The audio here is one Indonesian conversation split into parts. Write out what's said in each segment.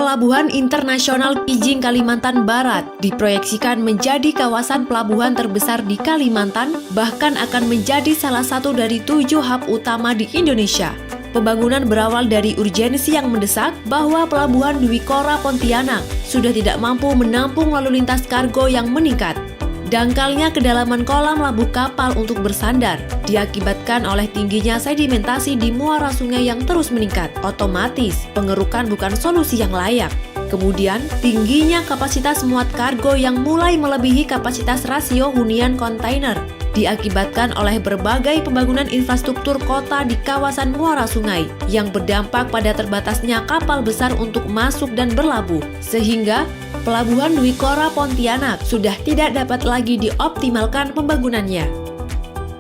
Pelabuhan Internasional Kijing, Kalimantan Barat diproyeksikan menjadi kawasan pelabuhan terbesar di Kalimantan, bahkan akan menjadi salah satu dari 7 hub utama di Indonesia. Pembangunan berawal dari urgensi yang mendesak bahwa Pelabuhan Dwi Kora Pontianak sudah tidak mampu menampung lalu lintas kargo yang meningkat. Dangkalnya kedalaman kolam labuh kapal untuk bersandar diakibatkan oleh tingginya sedimentasi di muara sungai yang terus meningkat. Otomatis, pengerukan bukan solusi yang layak. Kemudian, tingginya kapasitas muat kargo yang mulai melebihi kapasitas rasio hunian kontainer diakibatkan oleh berbagai pembangunan infrastruktur kota di kawasan muara sungai yang berdampak pada terbatasnya kapal besar untuk masuk dan berlabuh, sehingga Pelabuhan Dwi Kora Pontianak sudah tidak dapat lagi dioptimalkan pembangunannya.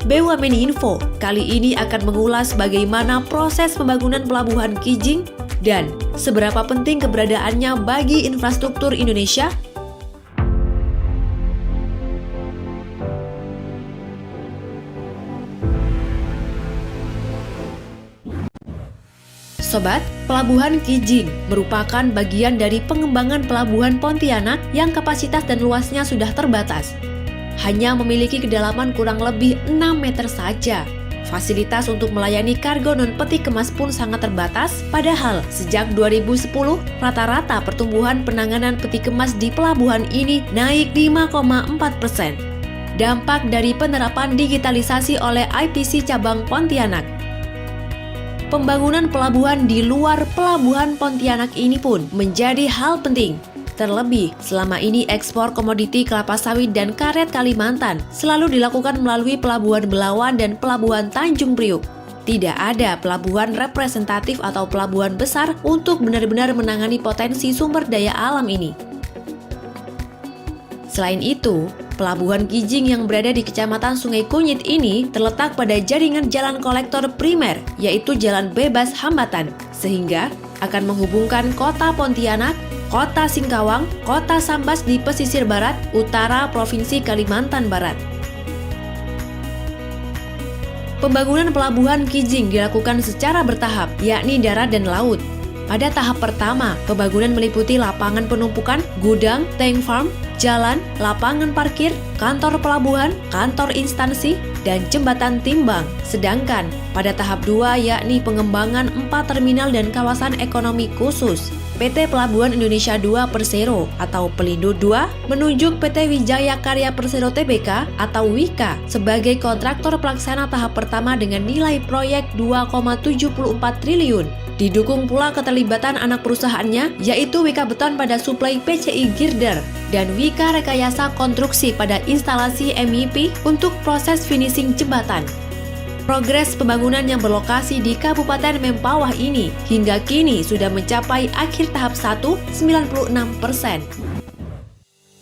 BUMN Info kali ini akan mengulas bagaimana proses pembangunan Pelabuhan Kijing dan seberapa penting keberadaannya bagi infrastruktur Indonesia. Sobat, Pelabuhan Kijing merupakan bagian dari pengembangan Pelabuhan Pontianak yang kapasitas dan luasnya sudah terbatas. Hanya memiliki kedalaman kurang lebih 6 meter saja. Fasilitas untuk melayani kargo non-peti kemas pun sangat terbatas, padahal sejak 2010, rata-rata pertumbuhan penanganan peti kemas di pelabuhan ini naik 5,4%. Dampak dari penerapan digitalisasi oleh IPC cabang Pontianak. Pembangunan pelabuhan di luar Pelabuhan Pontianak ini pun menjadi hal penting. Terlebih, selama ini ekspor komoditi kelapa sawit dan karet Kalimantan selalu dilakukan melalui Pelabuhan Belawan dan Pelabuhan Tanjung Priuk. Tidak ada pelabuhan representatif atau pelabuhan besar untuk benar-benar menangani potensi sumber daya alam ini. Selain itu, Pelabuhan Kijing yang berada di Kecamatan Sungai Kunyit ini terletak pada jaringan jalan kolektor primer, yaitu jalan bebas hambatan, sehingga akan menghubungkan kota Pontianak, kota Singkawang, kota Sambas di pesisir barat, utara Provinsi Kalimantan Barat. Pembangunan Pelabuhan Kijing dilakukan secara bertahap, yakni darat dan laut. Pada tahap pertama, pembangunan meliputi lapangan penumpukan, gudang, tank farm, jalan, lapangan parkir, kantor pelabuhan, kantor instansi, dan jembatan timbang. Sedangkan pada tahap 2 yakni pengembangan 4 terminal dan kawasan ekonomi khusus, PT Pelabuhan Indonesia II Persero atau Pelindo II menunjuk PT Wijaya Karya Persero Tbk atau WIKA sebagai kontraktor pelaksana tahap pertama dengan nilai proyek 2,74 triliun. Didukung pula keterlibatan anak perusahaannya, yaitu Wika Beton pada suplai PCI Girder dan Wika Rekayasa Konstruksi pada instalasi MIP untuk proses finishing jembatan. Progres pembangunan yang berlokasi di Kabupaten Mempawah ini hingga kini sudah mencapai akhir tahap 1, 96%.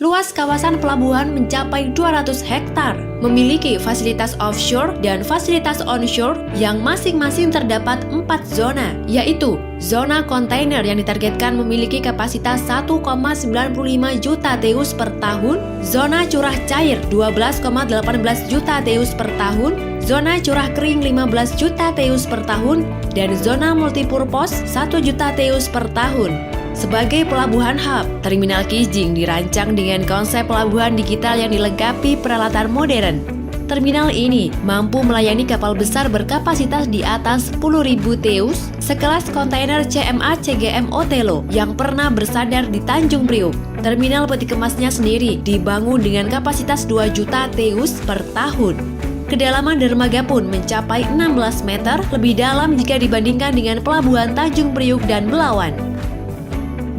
Luas kawasan pelabuhan mencapai 200 hektar, memiliki fasilitas offshore dan fasilitas onshore yang masing-masing terdapat 4 zona, yaitu zona kontainer yang ditargetkan memiliki kapasitas 1,95 juta TEUs per tahun, zona curah cair 12,18 juta TEUs per tahun, zona curah kering 15 juta TEUs per tahun, dan zona multipurpose 1 juta TEUs per tahun. Sebagai pelabuhan hub, Terminal Kijing dirancang dengan konsep pelabuhan digital yang dilengkapi peralatan modern. Terminal ini mampu melayani kapal besar berkapasitas di atas 10.000 TEUs, sekelas kontainer CMA CGM Otelo yang pernah bersandar di Tanjung Priuk. Terminal peti kemasnya sendiri dibangun dengan kapasitas 2 juta TEUs per tahun. Kedalaman dermaga pun mencapai 16 meter, lebih dalam jika dibandingkan dengan Pelabuhan Tanjung Priuk dan Belawan.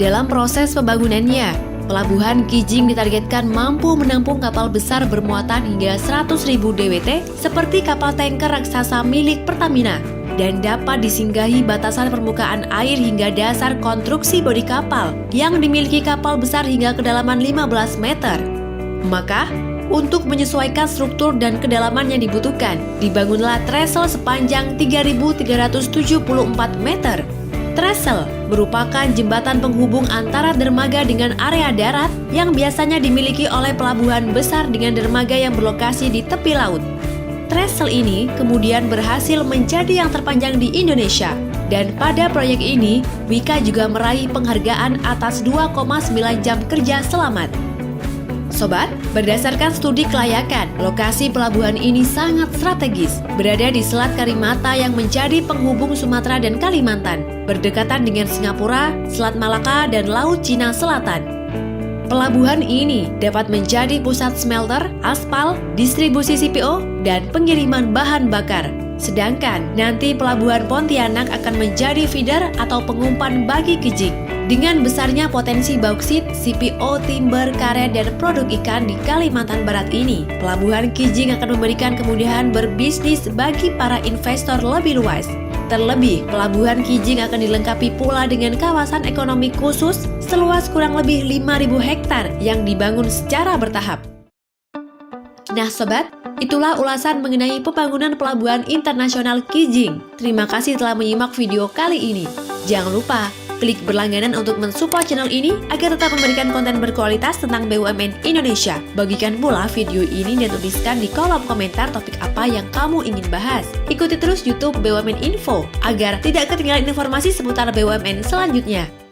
Dalam proses pembangunannya, Pelabuhan Kijing ditargetkan mampu menampung kapal besar bermuatan hingga 100.000 DWT seperti kapal tanker raksasa milik Pertamina dan dapat disinggahi batasan permukaan air hingga dasar konstruksi bodi kapal yang dimiliki kapal besar hingga kedalaman 15 meter. Maka, untuk menyesuaikan struktur dan kedalaman yang dibutuhkan, dibangunlah trestle sepanjang 3.374 meter. Trestle merupakan jembatan penghubung antara dermaga dengan area darat yang biasanya dimiliki oleh pelabuhan besar dengan dermaga yang berlokasi di tepi laut. Trestle ini kemudian berhasil menjadi yang terpanjang di Indonesia Dan pada proyek ini, Wika juga meraih penghargaan atas 2,9 jam kerja selamat. Sobat, berdasarkan studi kelayakan, lokasi pelabuhan ini sangat strategis, berada di Selat Karimata yang menjadi penghubung Sumatera dan Kalimantan, berdekatan dengan Singapura, Selat Malaka, dan Laut Cina Selatan. Pelabuhan ini dapat menjadi pusat smelter, aspal, distribusi CPO, dan pengiriman bahan bakar. Sedangkan nanti Pelabuhan Pontianak akan menjadi feeder atau pengumpan bagi Kijing. Dengan besarnya potensi bauksit, CPO, timber, karet, dan produk ikan di Kalimantan Barat ini, Pelabuhan Kijing akan memberikan kemudahan berbisnis bagi para investor lebih luas. Terlebih, Pelabuhan Kijing akan dilengkapi pula dengan kawasan ekonomi khusus seluas kurang lebih 5.000 hektar yang dibangun secara bertahap. Nah sobat, itulah ulasan mengenai pembangunan Pelabuhan Internasional Kijing. Terima kasih telah menyimak video kali ini. Jangan lupa klik berlangganan untuk mensupport channel ini agar tetap memberikan konten berkualitas tentang BUMN Indonesia. Bagikan pula video ini dan tuliskan di kolom komentar topik apa yang kamu ingin bahas. Ikuti terus YouTube BUMN Info agar tidak ketinggalan informasi seputar BUMN selanjutnya.